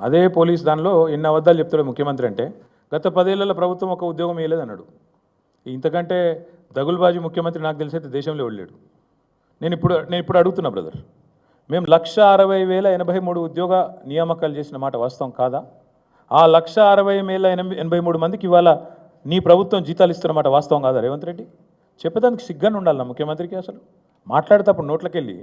అదే పోలీస్ దానిలో ఎన్ని అబద్ధాలు చెప్తాడు ముఖ్యమంత్రి అంటే గత 10 ఏళ్ల ప్రభుత్వం ఒక ఉద్యోగం ఇవ్వలేదు అన్నాడు. ఇంతకంటే దగులుబాజీ ముఖ్యమంత్రి నాకు తెలిసైతే దేశంలో వెళ్ళాడు. నేను ఇప్పుడు అడుగుతున్నా బ్రదర్, మేము 1,60,083 ఉద్యోగ నియామకాలు చేసిన మాట వాస్తవం కాదా? ఆ 1,60,083 మందికి ఇవాళ నీ ప్రభుత్వం జీతాలు ఇస్తున్న మాట వాస్తవం కాదా రేవంత్ రెడ్డి? చెప్పేదానికి సిగ్గానే ఉండాలన్నా ముఖ్యమంత్రికి? అసలు మాట్లాడేటప్పుడు నోట్లకెళ్ళి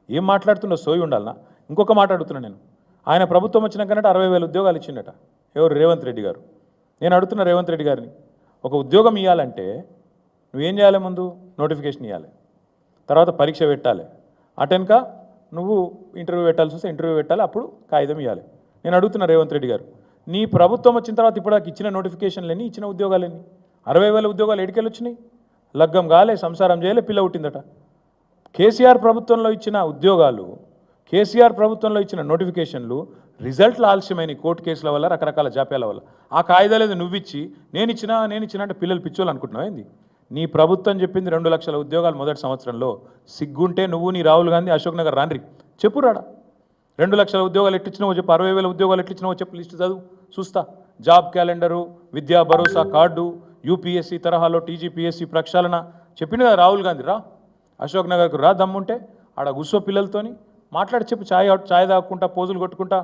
ఏం మాట్లాడుతున్నా సోయి ఉండాలన్నా? ఇంకొక మాట అడుగుతున్నా నేను, ఆయన ప్రభుత్వం వచ్చినాకన్నట్టు 60,000 ఉద్యోగాలు ఇచ్చిండట ఎవరు? రేవంత్ రెడ్డి గారు. నేను అడుగుతున్న రేవంత్ రెడ్డి గారిని, ఒక ఉద్యోగం ఇవ్వాలంటే నువ్వేం చేయాలి? ముందు నోటిఫికేషన్ ఇవ్వాలి, తర్వాత పరీక్ష పెట్టాలి, అటెన్క నువ్వు ఇంటర్వ్యూ పెట్టాల్సి వస్తే ఇంటర్వ్యూ పెట్టాలి, అప్పుడు కాగితం ఇవ్వాలి. నేను అడుగుతున్న రేవంత్ రెడ్డి గారు, నీ ప్రభుత్వం వచ్చిన తర్వాత ఇప్పుడు ఇచ్చిన నోటిఫికేషన్లన్నీ ఇచ్చిన ఉద్యోగాలన్నీ 60,000 ఉద్యోగాలు ఎడికెళ్ళి వచ్చినాయి? లగ్గం కాలే, సంసారం చేయలే, పిల్ల పుట్టిందట. కేసీఆర్ ప్రభుత్వంలో ఇచ్చిన ఉద్యోగాలు, కేసీఆర్ ప్రభుత్వంలో ఇచ్చిన నోటిఫికేషన్లు రిజల్ట్లు ఆలస్యమైన కోర్టు కేసుల వల్ల, రకరకాల జాప్యాల వల్ల. ఆ కాయిదాలేదు నువ్విచ్చి నేను ఇచ్చిన అంటే పిల్లలు పిచ్చోళ్ళు అనుకుంటున్నావు ఏంది? నీ ప్రభుత్వం చెప్పింది 2 లక్షల ఉద్యోగాలు మొదటి సంవత్సరంలో. సిగ్గుంటే నువ్వు, నీ రాహుల్ గాంధీ, అశోక్ నగర్ రాండ్రి, చెప్పు రాడా 2 లక్షల ఉద్యోగాలు ఎట్టిచ్చినావో చెప్పు, 60,000 ఉద్యోగాలు ఎట్టిచ్చినావో చెప్పు, లిస్టు చదువు చూస్తా. జాబ్ క్యాలెండరు, విద్యా భరోసా కార్డు, యూపీఎస్సీ తరహాలో టీజీపీఎస్సీ ప్రక్షాళన చెప్పింది కదా రాహుల్ గాంధీ. రా అశోక్ నగర్కు రా, దమ్ముంటే ఆడ గుస్సో పిల్లలతోని మాట్లాడి చెప్పు. ఛాయ్ తాగుకుంటా, పోజులు కొట్టుకుంటా.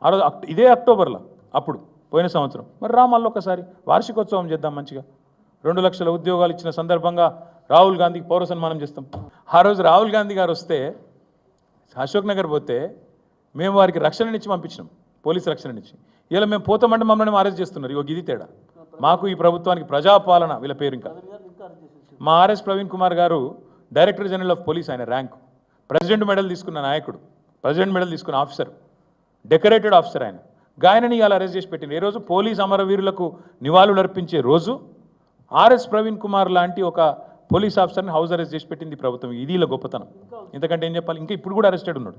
ఆ రోజు ఇదే అక్టోబర్లో, అప్పుడు పోయిన సంవత్సరం. మరి రా మళ్ళీ ఒకసారి వార్షికోత్సవం చేద్దాం మంచిగా. 2 లక్షల ఉద్యోగాలు ఇచ్చిన సందర్భంగా రాహుల్ గాంధీకి పౌర సన్మానం చేస్తాం. ఆ రోజు రాహుల్ గాంధీ గారు వస్తే అశోక్ నగర్ పోతే మేము వారికి రక్షణనిచ్చి పంపించినాం, పోలీసు రక్షణనిచ్చి. ఇలా మేము పోతామంటే మమ్మల్ని అరెస్ట్ చేస్తున్నారు. ఇగో ఇది తేడా మాకు ఈ ప్రభుత్వానికి. ప్రజాపాలన వీళ్ళ పేరు. ఇంకా మా ఆర్ఎస్ ప్రవీణ్ కుమార్ గారు డైరెక్టర్ జనరల్ ఆఫ్ పోలీస్, ఆయన ర్యాంకు ప్రెసిడెంట్ మెడల్ తీసుకున్న నాయకుడు, ప్రెసిడెంట్ మెడల్ తీసుకున్న ఆఫీసర్, డెకరేటెడ్ ఆఫీసర్. ఆయనని ఇలా అరెస్ట్ చేసి పెట్టింది. ఈ రోజు పోలీస్ అమరవీరులకు నివాళులు అర్పించే రోజు ఆర్ఎస్ ప్రవీణ్ కుమార్ లాంటి ఒక పోలీస్ ఆఫీసర్ని హౌస్ అరెస్ట్ చేసి పెట్టింది ప్రభుత్వం. ఇది ఇలా గొప్పతనం. ఇంతకంటే ఏం చెప్పాలి? ఇంకా ఇప్పుడు కూడా అరెస్టెడ్ ఉన్నాడు.